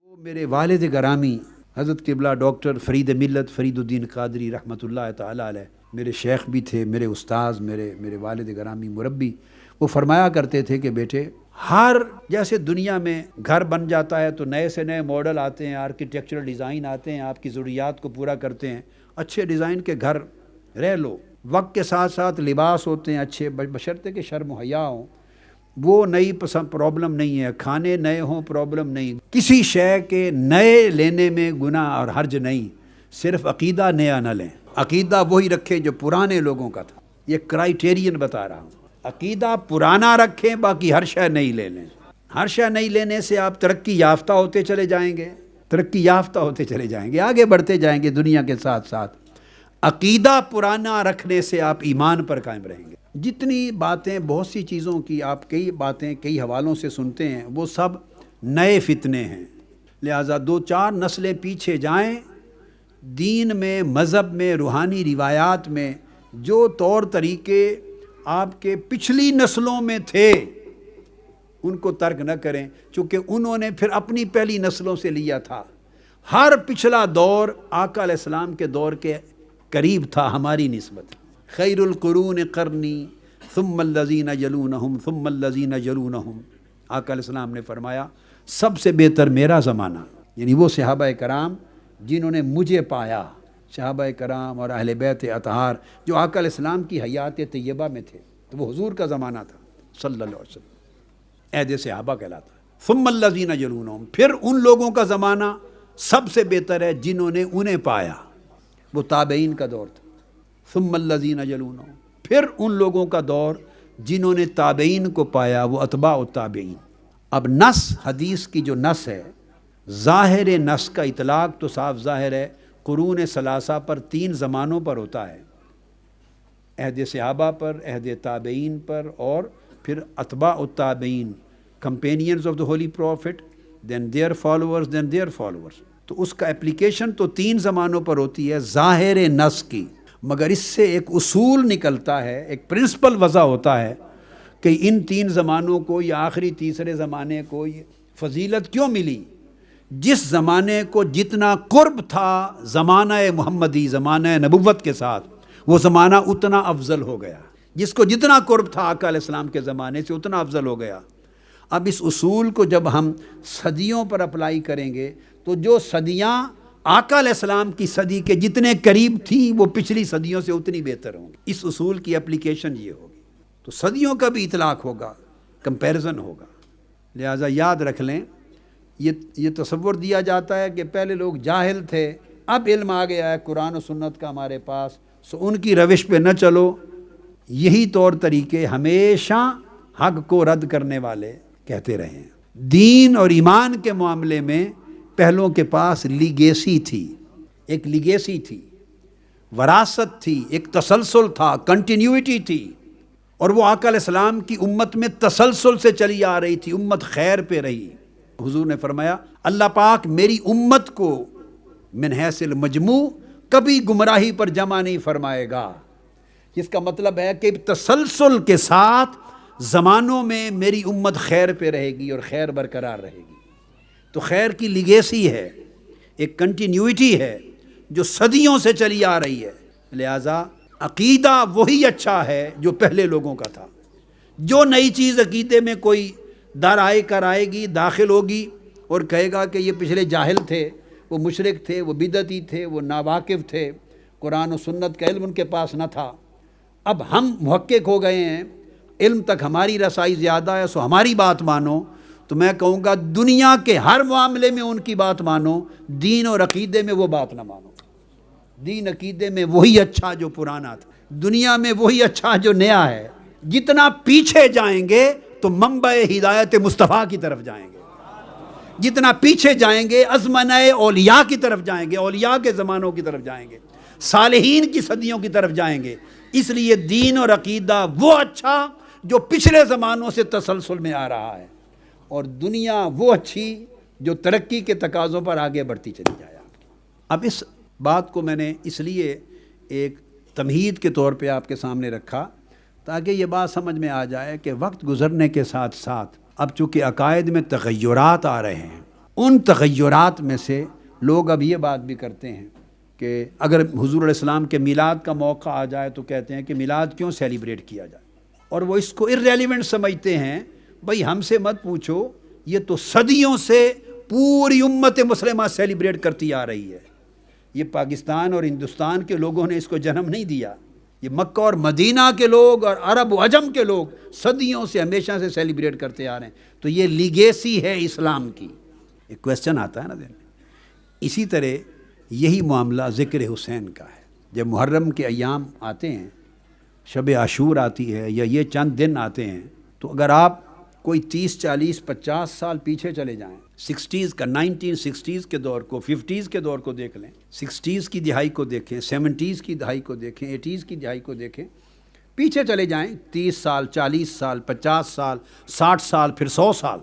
وہ میرے والد گرامی حضرت قبلہ ڈاکٹر فرید ملت فرید الدین قادری رحمۃ اللہ تعالیٰ علیہ میرے شیخ بھی تھے، میرے استاذ، میرے والد گرامی مربی. وہ فرمایا کرتے تھے کہ بیٹے، ہر جیسے دنیا میں گھر بن جاتا ہے تو نئے سے نئے ماڈل آتے ہیں، آرکیٹیکچرل ڈیزائن آتے ہیں، آپ کی ضروریات کو پورا کرتے ہیں. اچھے ڈیزائن کے گھر رہ لو، وقت کے ساتھ ساتھ لباس ہوتے ہیں اچھے، بشرطے کہ شرم و حیا ہوں. وہ نئی پسند پرابلم نہیں ہے، کھانے نئے ہوں پرابلم نہیں، کسی شے کے نئے لینے میں گناہ اور حرج نہیں، صرف عقیدہ نیا نہ لیں. عقیدہ وہی رکھیں جو پرانے لوگوں کا تھا. یہ کرائیٹیرین بتا رہا ہوں. عقیدہ پرانا رکھیں، باقی ہر شے نہیں لے لیں. ہر شے نہیں لینے سے آپ ترقی یافتہ ہوتے چلے جائیں گے، ترقی یافتہ ہوتے چلے جائیں گے، آگے بڑھتے جائیں گے دنیا کے ساتھ ساتھ. عقیدہ پرانا رکھنے سے آپ ایمان پر قائم رہیں گے. جتنی باتیں، بہت سی چیزوں کی آپ کئی باتیں کئی حوالوں سے سنتے ہیں، وہ سب نئے فتنے ہیں. لہٰذا 2-4 نسلیں پیچھے جائیں، دین میں، مذہب میں، روحانی روایات میں جو طور طریقے آپ کے پچھلی نسلوں میں تھے ان کو ترک نہ کریں، چونکہ انہوں نے پھر اپنی پہلی نسلوں سے لیا تھا. ہر پچھلا دور آقا علیہ السلام کے دور کے قریب تھا ہماری نسبت. خیر القرون قرنی ثم الذین یلونہم ثم الذین یلونہم. آقا علیہ السلام نے فرمایا سب سے بہتر میرا زمانہ، یعنی وہ صحابہ کرام جنہوں نے مجھے پایا، صحابہ کرام اور اہل بیت اطہار جو آقا علیہ السلام کی حیات طیبہ میں تھے، تو وہ حضور کا زمانہ تھا صلی اللہ علیہ وسلم. عہد صحابہ کہلاتا ہے. ثم الذین یلونہم، پھر ان لوگوں کا زمانہ سب سے بہتر ہے جنہوں نے انہیں پایا، وہ تابعین کا دور تھا. ثم الذین یلونہم، پھر ان لوگوں کا دور جنہوں نے تابعین کو پایا، وہ اتباع التابعین. اب نص، حدیث کی جو نص ہے، ظاہر نص کا اطلاق تو صاف ظاہر ہے قرون ثلاثہ پر، 3 زمانوں پر ہوتا ہے، عہد صحابہ پر، عہد تابعین پر، اور پھر اتباع التابعین، companions of the holy prophet, then their followers, then their followers. تو اس کا اپلیکیشن تو 3 زمانوں پر ہوتی ہے ظاہر نص کی. مگر اس سے ایک اصول نکلتا ہے، ایک پرنسپل وضع ہوتا ہے کہ ان 3 زمانوں کو یا آخری تیسرے زمانے کو یہ فضیلت کیوں ملی. جس زمانے کو جتنا قرب تھا زمانہ محمدی، زمانہ نبوت کے ساتھ، وہ زمانہ اتنا افضل ہو گیا. جس کو جتنا قرب تھا آقا علیہ السلام کے زمانے سے اتنا افضل ہو گیا. اب اس اصول کو جب ہم صدیوں پر اپلائی کریں گے تو جو صدیاں آقا علیہ السلام کی صدی کے جتنے قریب تھی وہ پچھلی صدیوں سے اتنی بہتر ہوں گی. اس اصول کی اپلیکیشن یہ ہوگی. تو صدیوں کا بھی اطلاق ہوگا، کمپیریزن ہوگا. لہٰذا یاد رکھ لیں، یہ تصور دیا جاتا ہے کہ پہلے لوگ جاہل تھے، اب علم آ گیا ہے قرآن و سنت کا ہمارے پاس، سو ان کی روش پہ نہ چلو. یہی طور طریقے ہمیشہ حق کو رد کرنے والے کہتے رہے ہیں. دین اور ایمان کے معاملے میں پہلوں کے پاس لیگیسی تھی، ایک لیگیسی تھی، وراثت تھی، ایک تسلسل تھا، کنٹینیوٹی تھی، اور وہ آقا علیہ السلام کی امت میں تسلسل سے چلی آ رہی تھی. امت خیر پہ رہی. حضور نے فرمایا اللہ پاک میری امت کو من حیث المجموع کبھی گمراہی پر جمع نہیں فرمائے گا. جس کا مطلب ہے کہ تسلسل کے ساتھ زمانوں میں میری امت خیر پہ رہے گی اور خیر برقرار رہے گی. تو خیر کی لیگیسی ہے، ایک کنٹینیوٹی ہے جو صدیوں سے چلی آ رہی ہے. لہٰذا عقیدہ وہی اچھا ہے جو پہلے لوگوں کا تھا. جو نئی چیز عقیدے میں کوئی در آئے کر آئے گی، داخل ہوگی اور کہے گا کہ یہ پچھلے جاہل تھے، وہ مشرک تھے، وہ بدعتی تھے، وہ ناواقف تھے، قرآن و سنت کا علم ان کے پاس نہ تھا. اب ہم محقق ہو گئے ہیں، علم تک ہماری رسائی زیادہ ہے، سو ہماری بات مانو. تو میں کہوں گا دنیا کے ہر معاملے میں ان کی بات مانو، دین اور عقیدے میں وہ بات نہ مانو. دین عقیدے میں وہی اچھا جو پرانا تھا، دنیا میں وہی اچھا جو نیا ہے. جتنا پیچھے جائیں گے تو منبع ہدایت مصطفیٰ کی طرف جائیں گے. جتنا پیچھے جائیں گے ازمنہ اولیاء کی طرف جائیں گے، اولیاء کے زمانوں کی طرف جائیں گے، صالحین کی صدیوں کی طرف جائیں گے. اس لیے دین اور عقیدہ وہ اچھا جو پچھلے زمانوں سے تسلسل میں آ رہا ہے، اور دنیا وہ اچھی جو ترقی کے تقاضوں پر آگے بڑھتی چلی جائے. اب اس بات کو میں نے اس لیے ایک تمہید کے طور پہ آپ کے سامنے رکھا تاکہ یہ بات سمجھ میں آ جائے کہ وقت گزرنے کے ساتھ ساتھ اب چونکہ عقائد میں تغیرات آ رہے ہیں، ان تغیرات میں سے لوگ اب یہ بات بھی کرتے ہیں کہ اگر حضور علیہ السلام کے میلاد کا موقع آ جائے تو کہتے ہیں کہ میلاد کیوں سیلیبریٹ کیا جائے، اور وہ اس کو irrelevant سمجھتے ہیں. بھئی ہم سے مت پوچھو، یہ تو صدیوں سے پوری امت مسلمہ سیلیبریٹ کرتی آ رہی ہے. یہ پاکستان اور ہندوستان کے لوگوں نے اس کو جنم نہیں دیا، یہ مکہ اور مدینہ کے لوگ اور عرب و عجم کے لوگ صدیوں سے ہمیشہ سے سیلیبریٹ کرتے آ رہے ہیں. تو یہ لیگیسی ہے اسلام کی. ایک کویسچن آتا ہے نا دل میں. اسی طرح یہی معاملہ ذکر حسین کا ہے. جب محرم کے ایام آتے ہیں، شب عاشور آتی ہے یا یہ چند دن آتے ہیں، تو اگر آپ کوئی 30 40 50 سال پیچھے چلے جائیں، 60s کا 1960s کے دور کو، 50s کے دور کو دیکھ لیں، 60s کی دہائی کو دیکھیں، 70s کی دہائی کو دیکھیں، 80s کی دہائی کو دیکھیں، پیچھے چلے جائیں 30 سال 40 سال 50 سال 60 سال پھر 100 سال.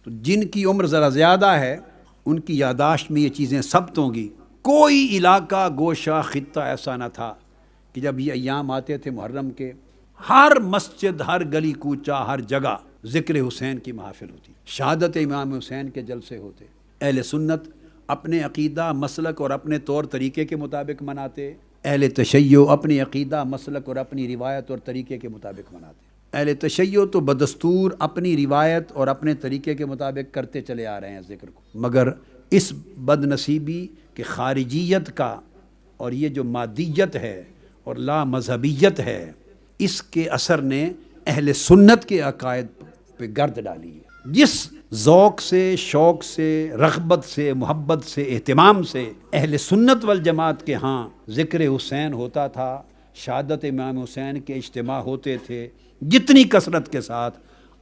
تو جن کی عمر ذرا زیادہ ہے ان کی یادداشت میں یہ چیزیں ثبت ہوں گی. کوئی علاقہ، گوشہ، خطہ ایسا نہ تھا کہ جب یہ ایام آتے تھے محرم کے، ہر مسجد، ہر گلی کوچہ، ہر جگہ ذکر حسین کی محافل ہوتی، شہادت امام حسین کے جلسے ہوتے. اہل سنت اپنے عقیدہ، مسلک اور اپنے طور طریقے کے مطابق مناتے، اہل تشیع اپنی عقیدہ، مسلک اور اپنی روایت اور طریقے کے مطابق مناتے. اہل تشیع تو بدستور اپنی روایت اور اپنے طریقے کے مطابق کرتے چلے آ رہے ہیں ذکر کو، مگر اس بد نصیبی کہ خارجیت کا اور یہ جو مادیت ہے اور لا مذہبیت ہے، اس کے اثر نے اہل سنت کے عقائد پہ گرد ڈالی ہے. جس ذوق سے، شوق سے، رغبت سے، محبت سے، اہتمام سے اہل سنت والجماعت کے ہاں ذکر حسین ہوتا تھا، شہادت امام حسین کے اجتماع ہوتے تھے جتنی کثرت کے ساتھ،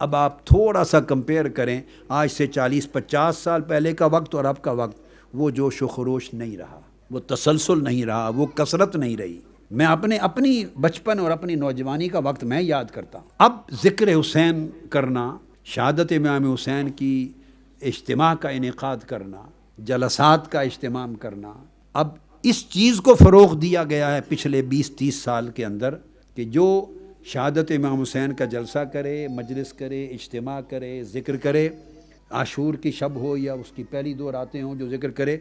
اب آپ تھوڑا سا کمپیئر کریں آج سے 40-50 سال پہلے کا وقت اور اب کا وقت، وہ جوش و خروش نہیں رہا، وہ تسلسل نہیں رہا، وہ کثرت نہیں رہی. میں اپنی بچپن اور اپنی نوجوانی کا وقت میں یاد کرتا ہوں. اب ذکر حسین کرنا، شہادت امام حسین کی اجتماع کا انعقاد کرنا، جلسات کا اہتمام کرنا، اب اس چیز کو فروغ دیا گیا ہے پچھلے 20-30 سال کے اندر کہ جو شہادت امام حسین کا جلسہ کرے، مجلس کرے، اجتماع کرے، ذکر کرے، عاشور کی شب ہو یا اس کی پہلی 2 راتیں ہوں، جو ذکر کرے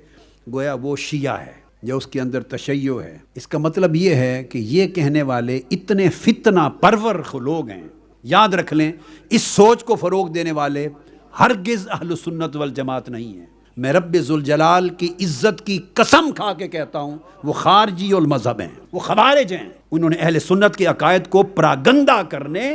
گویا وہ شیعہ ہے یا اس کے اندر تشیع ہے. اس کا مطلب یہ ہے کہ یہ کہنے والے اتنے فتنہ پرور لوگ ہیں. یاد رکھ لیں، اس سوچ کو فروغ دینے والے ہرگز اہل سنت والجماعت نہیں ہیں. میں رب ذوالجلال کی عزت کی قسم کھا کے کہتا ہوں وہ خارجی المذہب ہیں، وہ خوارج ہیں. انہوں نے اہل سنت کے عقائد کو پراگندہ کرنے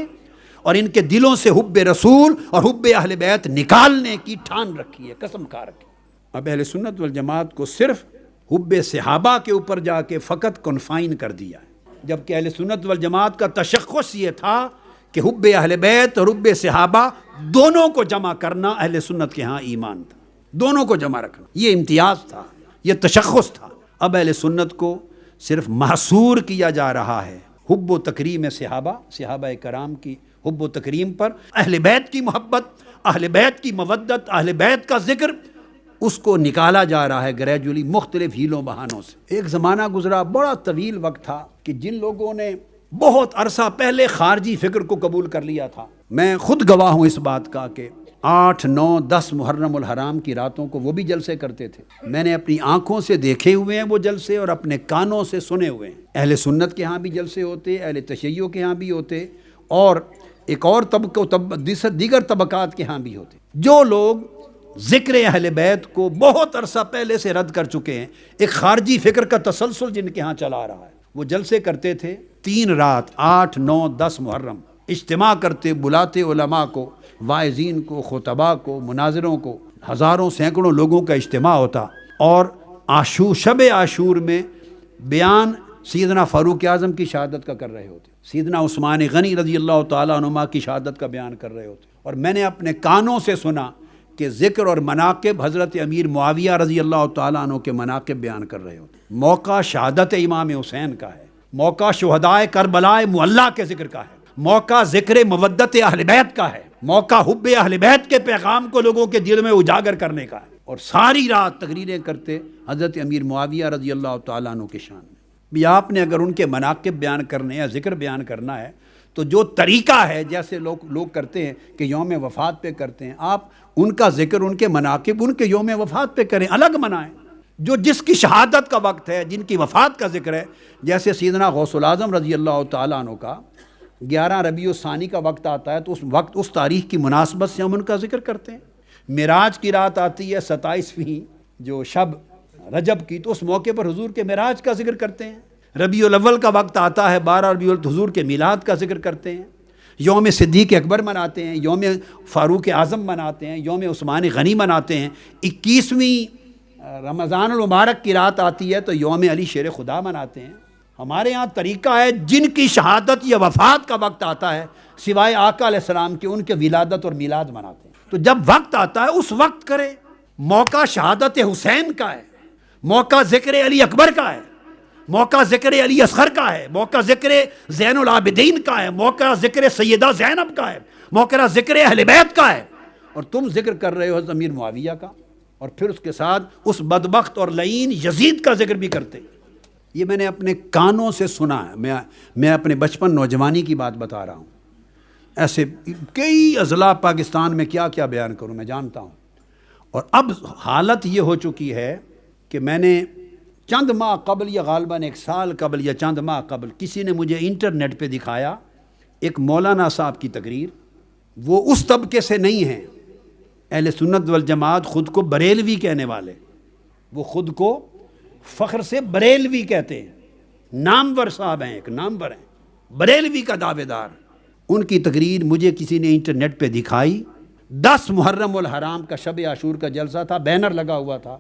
اور ان کے دلوں سے حب رسول اور حب اہل بیت نکالنے کی ٹھان رکھی ہے، قسم کھا رکھی. اب اہل سنت والجماعت کو صرف حب صحابہ کے اوپر جا کے فقط کنفائن کر دیا ہے، جبکہ اہل سنت والجماعت کا تشخص یہ تھا کہ حب اہل بیت اور حب صحابہ دونوں کو جمع کرنا اہل سنت کے ہاں ایمان تھا، دونوں کو جمع رکھنا یہ امتیاز تھا، یہ تشخص تھا. اب اہل سنت کو صرف محصور کیا جا رہا ہے حب و تکریم صحابہ کرام کی حب و تکریم پر، اہل بیت کی محبت، اہل بیت کی مودت، اہل بیت کا ذکر، اس کو نکالا جا رہا ہے گریجولی مختلف ہیلوں بہانوں سے. ایک زمانہ گزرا، بڑا طویل وقت تھا کہ جن لوگوں نے بہت عرصہ پہلے خارجی فکر کو قبول کر لیا تھا. میں خود گواہ ہوں اس بات کا کہ 8 9 10 محرم الحرام کی راتوں کو وہ بھی جلسے کرتے تھے. میں نے اپنی آنکھوں سے دیکھے ہوئے ہیں وہ جلسے اور اپنے کانوں سے سنے ہوئے ہیں. اہل سنت کے ہاں بھی جلسے ہوتے، اہل تشیع کے ہاں بھی ہوتے، اور ایک اور دیگر طبقات کے ہاں بھی ہوتے. جو لوگ ذکر اہل بیت کو بہت عرصہ پہلے سے رد کر چکے ہیں، ایک خارجی فکر کا تسلسل جن کے ہاں چلا رہا ہے، وہ جلسے کرتے تھے 3 رات 8 9 10 محرم، اجتماع کرتے، بلاتے علماء کو، واعظین کو، خطباء کو، مناظروں کو، ہزاروں سینکڑوں لوگوں کا اجتماع ہوتا، اور شب عاشور میں بیان سیدنا فاروق اعظم کی شہادت کا کر رہے ہوتے، سیدنا عثمان غنی رضی اللہ تعالیٰ عنہما کی شہادت کا بیان کر رہے ہوتے. اور میں نے اپنے کانوں سے سنا کہ ذکر اور مناقب حضرت امیر معاویہ رضی اللہ تعالیٰ عنہ کے مناقب بیان کر رہے ہوتے. موقع شہادت امام حسین کا ہے، موقع شہدائے کربلا معلیٰ کے ذکر کا ہے، موقع ذکر مودت اہل بیت کا ہے، موقع حب اہل بیت کے پیغام کو لوگوں کے دل میں اجاگر کرنے کا ہے. اور ساری رات تقریریں کرتے حضرت امیر معاویہ رضی اللہ تعالیٰ عنہ کے شان میں. بھی آپ نے اگر ان کے مناقب بیان کرنے یا ذکر بیان کرنا ہے تو جو طریقہ ہے جیسے لوگ کرتے ہیں کہ یوم وفات پہ کرتے ہیں، آپ ان کا ذکر، ان کے مناقب ان کے یوم وفات پہ کریں، الگ منائیں۔ جو جس کی شہادت کا وقت ہے، جن کی وفات کا ذکر ہے، جیسے سیدنا غوث العظم رضی اللہ تعالیٰ عنہ کا 11 ربیع الثانی کا وقت آتا ہے تو اس وقت، اس تاریخ کی مناسبت سے ہم ان کا ذکر کرتے ہیں۔ معراج کی رات آتی ہے 27ویں جو شب رجب کی، تو اس موقع پر حضور کے معراج کا ذکر کرتے ہیں۔ ربیع الاول کا وقت آتا ہے 12 ربیع الاول، حضور کے میلاد کا ذکر کرتے ہیں۔ یوم صدیق اکبر مناتے ہیں، یوم فاروق اعظم مناتے ہیں، یوم عثمان غنی مناتے ہیں۔ 21ویں رمضان المبارک کی رات آتی ہے تو یوم علی شیر خدا مناتے ہیں۔ ہمارے ہاں طریقہ ہے جن کی شہادت یا وفات کا وقت آتا ہے، سوائے آقا علیہ السلام کے، ان کے ولادت اور میلاد مناتے ہیں۔ تو جب وقت آتا ہے اس وقت کرے۔ موقع شہادت حسین کا ہے، موقع ذکر علی اکبر کا ہے، موقع ذکر علی اصغر کا ہے، موقع ذکر زین العابدین کا ہے، موقع ذکر سیدہ زینب کا ہے، موقع ذکر اہل بیت کا ہے، اور تم ذکر کر رہے ہو حضرت امیر معاویہ کا، اور پھر اس کے ساتھ اس بدبخت اور لعین یزید کا ذکر بھی کرتے۔ یہ میں نے اپنے کانوں سے سنا ہے، میں اپنے بچپن نوجوانی کی بات بتا رہا ہوں۔ ایسے کئی اضلاع پاکستان میں کیا کیا بیان کروں، میں جانتا ہوں۔ اور اب حالت یہ ہو چکی ہے کہ میں نے چند ماہ قبل یا غالباً 1 سال قبل یا چند ماہ قبل کسی نے مجھے انٹرنیٹ پہ دکھایا ایک مولانا صاحب کی تقریر۔ وہ اس طبقے سے نہیں ہیں، اہل سنت والجماعت خود کو بریلوی کہنے والے، وہ خود کو فخر سے بریلوی کہتے ہیں، نامور صاحب ہیں، ایک نامور ہیں، بریلوی کا دعوے دار۔ ان کی تقریر مجھے کسی نے انٹرنیٹ پہ دکھائی۔ 10 محرم الحرام کا شب عاشور کا جلسہ تھا، بینر لگا ہوا تھا،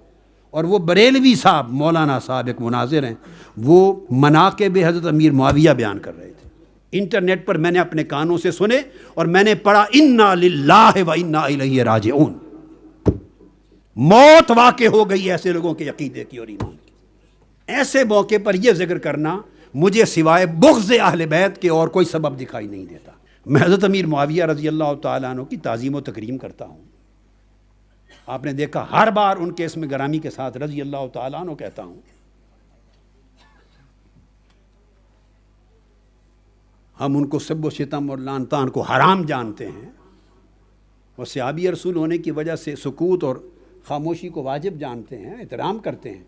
اور وہ بریلوی صاحب، مولانا صاحب ایک مناظر ہیں، وہ مناقب حضرت امیر معاویہ بیان کر رہے تھے۔ انٹرنیٹ پر میں نے اپنے کانوں سے سنے اور میں نے پڑھا انا للہ و انا الیہ راجعون۔ موت واقع ہو گئی ایسے لوگوں کے عقیدے کی اور ایمان کی۔ ایسے موقع پر یہ ذکر کرنا مجھے سوائے بغض اہل بیت کے اور کوئی سبب دکھائی نہیں دیتا۔ میں حضرت امیر معاویہ رضی اللہ تعالیٰ عنہ کی تعظیم و تکریم کرتا ہوں۔ آپ نے دیکھا ہر بار ان کے اسم گرامی کے ساتھ رضی اللہ تعالیٰ عنہ کہتا ہوں۔ ہم ان کو سب و شتم اور لعن طعن کو حرام جانتے ہیں، اور صحابی رسول ہونے کی وجہ سے سکوت اور خاموشی کو واجب جانتے ہیں، احترام کرتے ہیں،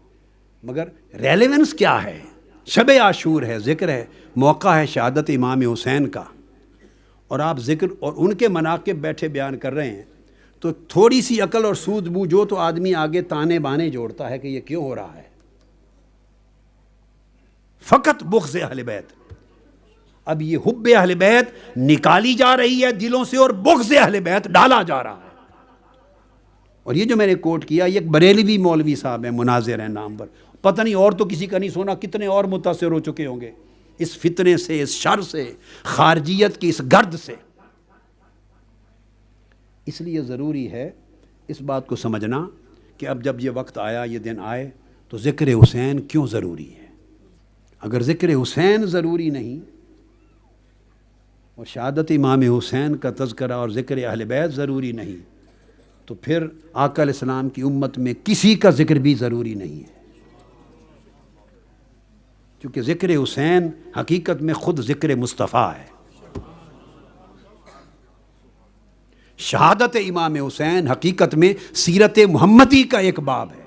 مگر ریلیونس کیا ہے؟ شب عاشور ہے، ذکر ہے، موقع ہے شہادت امام حسین کا، اور آپ ذکر اور ان کے مناقب بیٹھے بیان کر رہے ہیں، تو تھوڑی سی عقل اور سود بوجھ ہو تو آدمی آگے تانے بانے جوڑتا ہے کہ یہ کیوں ہو رہا ہے۔ فقط بغض اہل بیت۔ اب یہ حب اہل بیت نکالی جا رہی ہے دلوں سے، اور بغض اہل بیت ڈالا جا رہا ہے۔ اور یہ جو میں نے کوٹ کیا، یہ ایک بریلوی مولوی صاحب ہیں، مناظر ہیں نام پر، پتہ نہیں اور تو کسی کا نہیں سنا، کتنے اور متاثر ہو چکے ہوں گے اس فتنے سے، اس شر سے، خارجیت کی اس گرد سے۔ اس لیے ضروری ہے اس بات کو سمجھنا کہ اب جب یہ وقت آیا، یہ دن آئے، تو ذکر حسین کیوں ضروری ہے۔ اگر ذکر حسین ضروری نہیں اور شہادت امام حسین کا تذکرہ اور ذکر اہل بیت ضروری نہیں، تو پھر آقا علیہ السلام کی امت میں کسی کا ذکر بھی ضروری نہیں ہے، کیونکہ ذکر حسین حقیقت میں خود ذکر مصطفیٰ ہے۔ شہادت امام حسین حقیقت میں سیرت محمدی کا ایک باب ہے۔